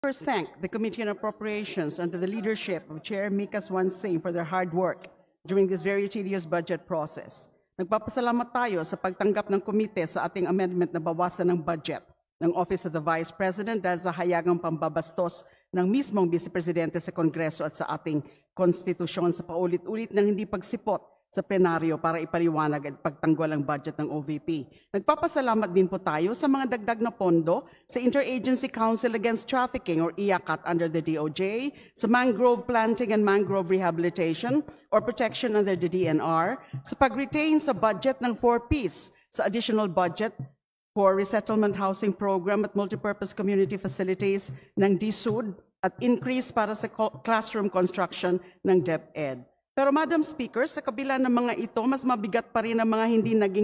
First, thank the Committee on Appropriations under the leadership of Chair Mika Swansing for their hard work during this very tedious budget process. Nagpapasalamat tayo sa pagtanggap ng komite sa ating amendment na bawasan ng budget ng Office of the Vice President dahil sa hayagang pambabastos ng mismong Vice Presidente sa Kongreso at sa ating konstitusyon sa paulit-ulit ng hindi pagsipot sa plenaryo para ipaliwanag at pagtanggol ang budget ng OVP. Nagpapasalamat din po tayo sa mga dagdag na pondo sa Interagency Council Against Trafficking or IACAT under the DOJ, sa mangrove planting and mangrove rehabilitation or protection under the DNR, sa pag-retain sa budget ng 4Ps sa additional budget for resettlement housing program at multipurpose community facilities ng DSUD at increase para sa classroom construction ng DepEd. Pero Madam Speaker, sa kabila ng mga ito, mas mabigat pa rin ang mga hindi naging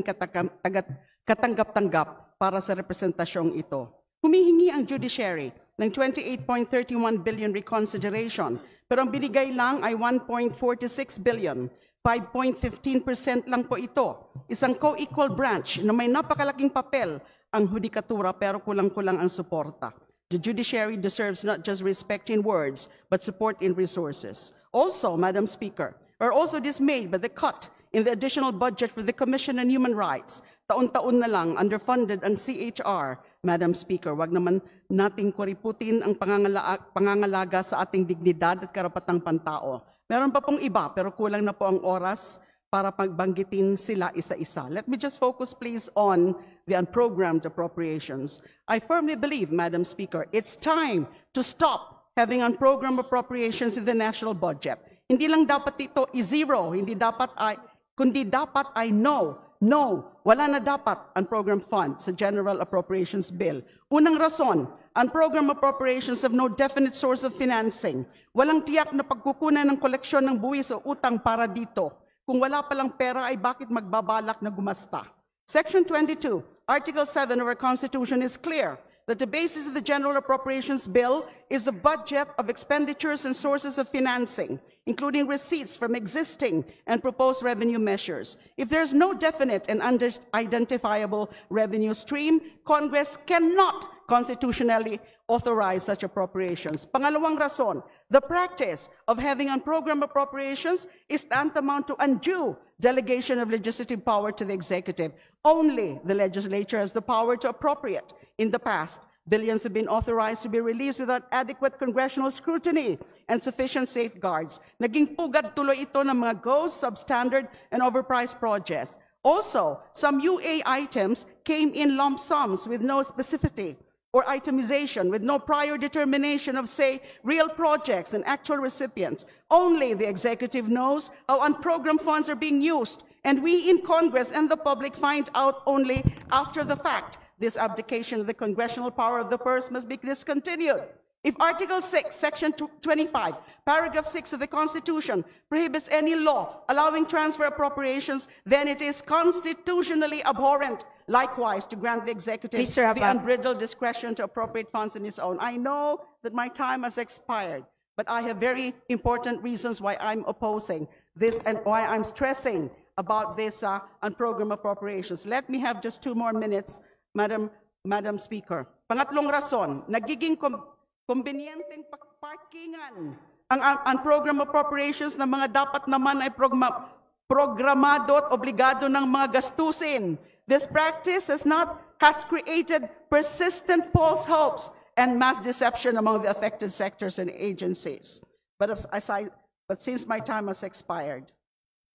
katanggap-tanggap para sa representasyong ito. Humihingi ang judiciary ng 28.31 billion reconsideration, pero ang binigay lang ay 1.46 billion. 5.15% lang po ito. Isang co-equal branch na may napakalaking papel ang hudikatura pero kulang-kulang ang suporta. The judiciary deserves not just respect in words, but support in resources. Also, Madam Speaker, we're also dismayed by the cut in the additional budget for the Commission on Human Rights. Taon-taon na lang underfunded ang CHR, Madam Speaker. Wag naman nating kuriputin ang pangangalaga sa ating dignidad at karapatang pantao. Meron pa pong iba, pero kulang na po ang oras para pagbanggitin sila isa-isa. Let me just focus, please, on the unprogrammed appropriations. I firmly believe, Madam Speaker, it's time to stop having unprogrammed appropriations in the national budget. Hindi lang dapat ito i-zero, kundi dapat ay no, wala na dapat unprogrammed funds sa General Appropriations Bill. Unang rason, unprogrammed appropriations have no definite source of financing. Walang tiyak na pagkukunan ng koleksyon ng buwis o utang para dito. Kung wala palang pera ay bakit magbabalak na gumasta? Section 22, Article 7 of our Constitution is clear that the basis of the General Appropriations Bill is the budget of expenditures and sources of financing, including receipts from existing and proposed revenue measures. If there's no definite and identifiable revenue stream, Congress cannot constitutionally authorize such appropriations. Pangalawang rason, the practice of having unprogrammed appropriations is tantamount to undue delegation of legislative power to the executive. Only the legislature has the power to appropriate. In the past, billions have been authorized to be released without adequate congressional scrutiny and sufficient safeguards. Naging pugad tuloy ito ng mga ghost, substandard, and overpriced projects. Also, some UA items came in lump sums with no specificity or itemization, with no prior determination of, say, real projects and actual recipients. Only the executive knows how unprogrammed funds are being used, and we in Congress and the public find out only after the fact. This abdication of the congressional power of the purse must be discontinued. If Article 6, Section 25, Paragraph 6 of the Constitution prohibits any law allowing transfer appropriations, then it is constitutionally abhorrent, likewise, to grant the executive the unbridled discretion to appropriate funds on its own. I know that my time has expired, but I have very important reasons why I'm opposing this and why I'm stressing about this unprogrammed appropriations. Let me have just 2 more minutes, Madam Speaker. Pangatlong rason, nagiging kumbiniyenteng parkingan ang unprogrammed appropriations na mga dapat naman ay programado at obligado ng mga gastusin. This practice has created persistent false hopes and mass deception among the affected sectors and agencies. But since my time has expired,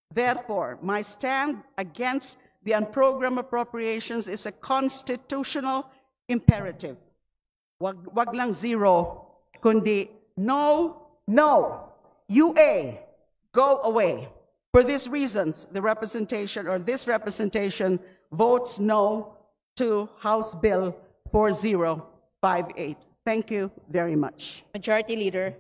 therefore, my stand against the unprogrammed appropriations is a constitutional imperative. Wag lang zero, kundi no, UA, go away. For these reasons, this representation votes no to House Bill 4058. Thank you very much. Majority Leader.